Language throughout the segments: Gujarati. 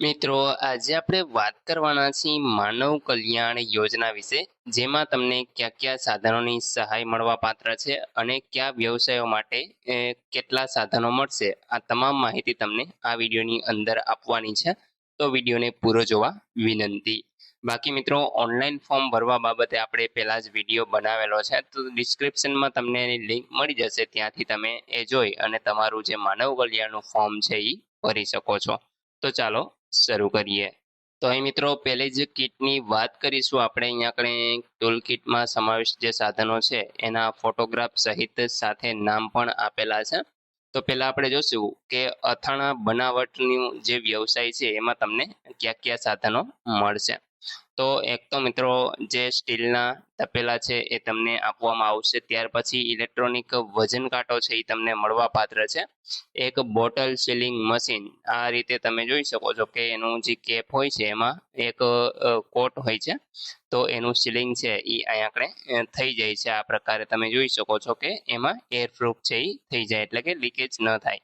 મિત્રો આજે આપણે વાત કરવાના છીએ માનવ કલ્યાણ યોજના વિશે, જેમાં તમને કયા કયા સાધનોની સહાય મળવા પાત્ર છે અને કયા વ્યવસાયો માટે કેટલા સાધનો મળશે, આ તમામ માહિતી તમને આ વિડીયોની અંદર આપવાની છે. તો વિડીયોને પૂરો જોવા વિનંતી. બાકી મિત્રો, ઓનલાઈન ફોર્મ ભરવા બાબતે આપણે પહેલા જ વિડીયો બનાવેલો છે, તો ડિસ્ક્રિપ્શનમાં તમને એની લિંક મળી જશે, ત્યાંથી તમે એ જોઈ અને તમારું જે માનવ કલ્યાણનું ફોર્મ છે એ ભરી શકો છો. તો ચાલો શરૂ કરીએ. તો અહીં મિત્રો પહેલી જ કીટની વાત કરીશું આપણે. અહીંયા આપણે ટૂલ કીટમાં સમાવિષ્ટ જે સાધનો છે એના ફોટોગ્રાફ સહિત સાથે નામ પણ આપેલા છે. તો પહેલા આપણે જોશું કે અથાણા બનાવટનું જે વ્યવસાય છે એમાં તમને કયા કયા સાધનો મળશે. તો એક તો મિત્રો જે સ્ટીલના તપેલા છે એ તમને આપવામાં આવશે. ત્યાર પછી ઇલેક્ટ્રોનિક વજન કાંટો છે એ તમને મળવા પાત્ર છે. એક બોટલ સીલિંગ મશીન, આ રીતે તમે જોઈ શકો છો કે એનું જે કેપ હોય છે એમાં એક કોટ હોય છે, તો એનું સીલિંગ છે એ અહીંયા આપણે થઈ જાય છે. આ પ્રકારે તમે જોઈ શકો છો કે એમાં એર પ્રૂફ છે એ થઈ જાય, એટલે કે લીકેજ ન થાય.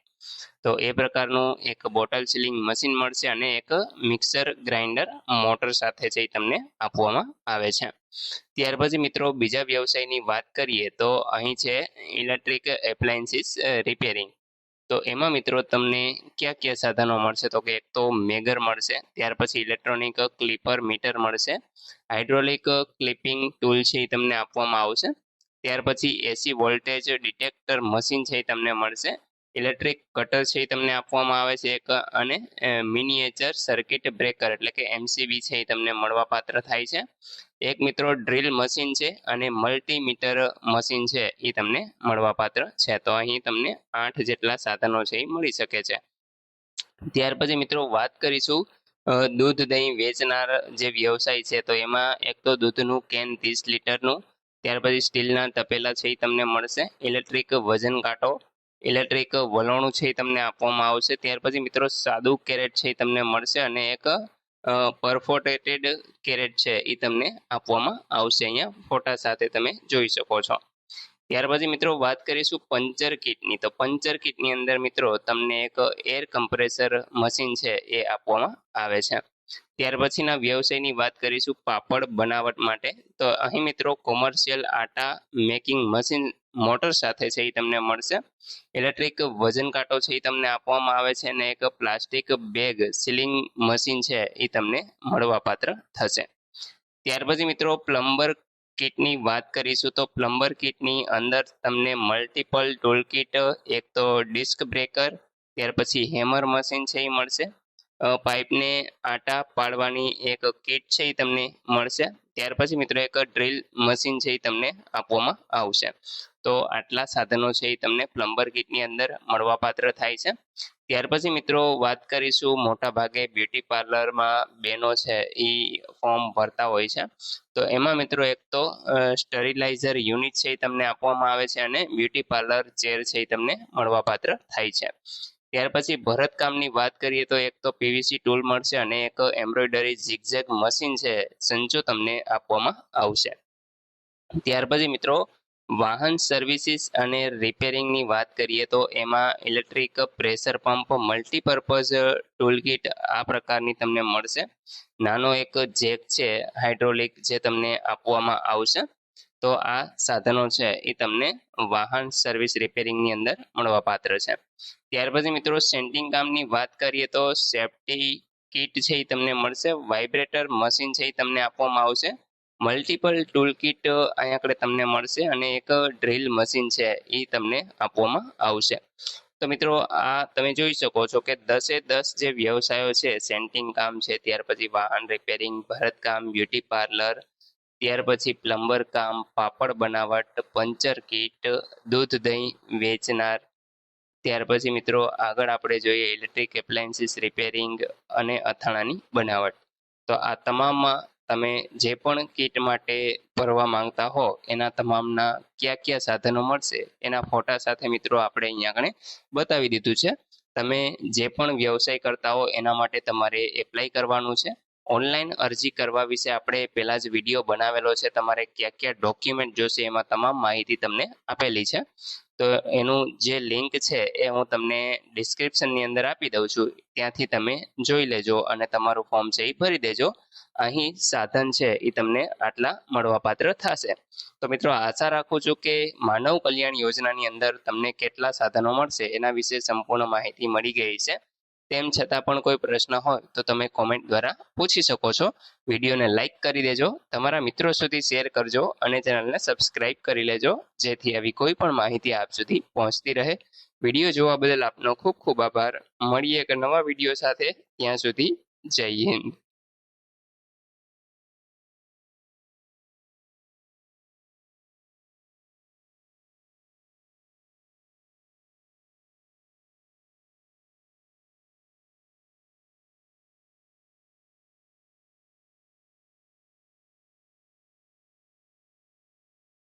તો એ પ્રકારનું એક બોટલ સીલિંગ મશીન મળશે અને એક મિક્સર ગ્રાઇન્ડર મોટર સાથે છે એ તમને આપવામાં આવે છે. ત્યાર પછી મિત્રો બીજા વ્યવસાયની વાત કરીએ તો અહીં છે ઇલેક્ટ્રિક એપ્લાયન્સીસ રિપેરિંગ. તો એમાં મિત્રો તમને કયા કયા સાધનો મળશે, તો કે એક તો મેગર મળશે. ત્યાર પછી ઇલેક્ટ્રોનિક ક્લિપર મીટર મળશે. હાઇડ્રોલિક ક્લિપિંગ ટૂલ છે એ તમને આપવામાં આવશે. ત્યાર પછી એસી વોલ્ટેજ ડિટેક્ટર મશીન છે એ તમને મળશે. ઇલેક્ટ્રિક કટર છે એ તમને આપવામાં આવે છે એક, અને મિનિએચર સર્કિટ બ્રેકર એટલે કે એમસીબી છે એ તમને મળવાપાત્ર થાય છે. એક મિત્રો ડ્રીલ મશીન છે અને મલ્ટીમીટર મશીન છે એ તમને મળવાપાત્ર છે. તો અહીં તમને 8 જેટલા સાધનો છે એ મળી શકે છે. ત્યાર પછી મિત્રો વાત કરીશું દૂધ દહીં વેચનાર જે વ્યવસાય છે, તો એમાં એક તો દૂધનું કેન 30 લીટરનું. ત્યાર પછી સ્ટીલના તપેલા છે એ તમને મળશે. ઇલેક્ટ્રિક વજન કાંટો, ઇલેક્ટ્રિક વલોણું છે એ તમને આપવામાં આવશે. ત્યાર પછી મિત્રો સાદું કેરેટ છે એ તમને મળશે અને એક પરફોર્ટેટેડ કેરેટ છે એ તમને આપવામાં આવશે. અહીંયા ફોટા સાથે તમે જોઈ શકો છો. ત્યાર પછી મિત્રો વાત કરીશું પંચર કિટની. તો પંચર કિટની અંદર મિત્રો તમને એક એર કમ્પ્રેસર મશીન છે એ આપવામાં આવે છે. ત્યાર પછીના વ્યવસાયની વાત કરીશું પાપડ બનાવટ માટે. તો અહીં મિત્રો કોમર્શિયલ આટા મેકિંગ મશીન મોટર સાથે છે એ તમને મળશે. ઇલેક્ટ્રિક વજન કાંટો છે એ તમને આપવામાં આવે છે અને એક પ્લાસ્ટિક બેગ સીલિંગ મશીન છે એ તમને મળવાપાત્ર થશે. ત્યાર પછી મિત્રો પ્લમ્બર કિટની વાત કરીશું. તો પ્લમ્બર કિટની અંદર તમને મલ્ટિપલ ટૂલ કિટ, એક તો ડિસ્ક બ્રેકર, ત્યાર પછી હેમર મશીન છે એ મળશે. પાઇપને આટા પાડવાની એક કિટ છે એ તમને મળશે. ત્યાર પછી મિત્રો એક ડ્રીલ મશીન છે એ તમને આપવામાં આવશે. તો આટલા સાધનો છે એ તમને પ્લમ્બર કિટની અંદર મળવાપાત્ર થાય છે. ત્યાર પછી મિત્રો વાત કરીશું મોટા ભાગે બ્યુટી પાર્લરમાં બહેનો છે એ ફોર્મ ભરતા હોય છે. તો એમાં મિત્રો એક તો સ્ટરીલાઇઝર યુનિટ છે એ તમને આપવામાં આવે છે અને બ્યુટી પાર્લર ચેર છે એ તમને મળવાપાત્ર થાય છે. ત્યાર પછી ભરતકામની વાત કરીએ તો એક તો પીવીસી ટૂલ મળશે અને એક એમ્બ્રોઇડરી ઝિગઝેગ મશીન છે સંચો તમને આપવામાં આવશે. ત્યાર પછી મિત્રો વાહન સર્વિસીસ અને રિપેરિંગની વાત કરીએ તો એમાં electric pressure pump multipurpose toolkit આ પ્રકારની તમને મળશે. નાનો એક જેક છે હાઇડ્રોલિક જે તમને આપવામાં આવશે. તો આ સાધનો છે એ તમને વાહન સર્વિસ રિપેરિંગની અંદર મળવાપાત્ર છે. ત્યાર પછી મિત્રો સેન્ટિંગ કામની વાત કરીએ તો સેફ્ટી કિટ છે એ તમને મળશે. વાઇબ્રેટર મશીન છે એ તમને આપવામાં આવશે. મલ્ટિપલ ટૂલ કિટ અહીંયા આગળ તમને મળશે અને એક ડ્રીલ મશીન છે એ તમને આપવામાં આવશે. તો મિત્રો આ તમે જોઈ શકો છો કે 10 જે વ્યવસાયો છે, સેન્ટિંગ કામ છે, ત્યાર પછી વાહન રિપેરિંગ, ભરતકામ, બ્યુટી પાર્લર, ત્યાર પછી પ્લમ્બર કામ, પાપડ બનાવટ, પંચર કિટ, દૂધ દહીં વેચનાર, ત્યાર પછી મિત્રો આગળ આપણે જોઈએ ઇલેક્ટ્રિક એપ્લાયન્સીસ રિપેરિંગ અને અથાણાની બનાવટ. તો આ તમામમાં તમે જે પણ કીટ માટે ભરવા માંગતા હો એના તમામના કયા કયા સાધનો મળશે એના ફોટા સાથે મિત્રો આપણે અહીંયા આગળ બતાવી દીધું છે. તમે જે પણ વ્યવસાય કરતા હો એના માટે તમારે એપ્લાય કરવાનું છે. ઓનલાઈન અરજી કરવા વિશે આપણે પહેલા જ વિડીયો બનાવેલો છે. તમારે કયા કયા ડોક્યુમેન્ટ જોશે એમાં તમામ માહિતી તમને આપેલી છે. તો એનું જે લિંક છે એ હું તમને ડિસ્ક્રિપ્શનની અંદર આપી દઉં છું, ત્યાંથી તમે જોઈ લેજો અને તમારું ફોર્મ છે એ ભરી દેજો. અહીં સાધન છે એ તમને આટલા મળવાપાત્ર થશે. તો મિત્રો આશા રાખું છું કે માનવ કલ્યાણ યોજનાની અંદર તમને કેટલા સાધનો મળશે એના વિશે સંપૂર્ણ માહિતી મળી ગઈ છે. તેમ છતાં પણ કોઈ પ્રશ્ન હોય તો તમે કોમેન્ટ દ્વારા પૂછી શકો છો. વિડીયોને લાઈક કરી દેજો, તમારા મિત્રો સુધી શેર કરજો અને ચેનલને સબસ્ક્રાઇબ કરી લેજો, જેથી આવી કોઈ પણ માહિતી આપ સુધી પહોંચતી રહે. વિડીયો જોવા બદલ આપનો ખૂબ ખૂબ આભાર. મળીએ એક નવા વિડીયો સાથે. ત્યાં સુધી જય હિન્દ.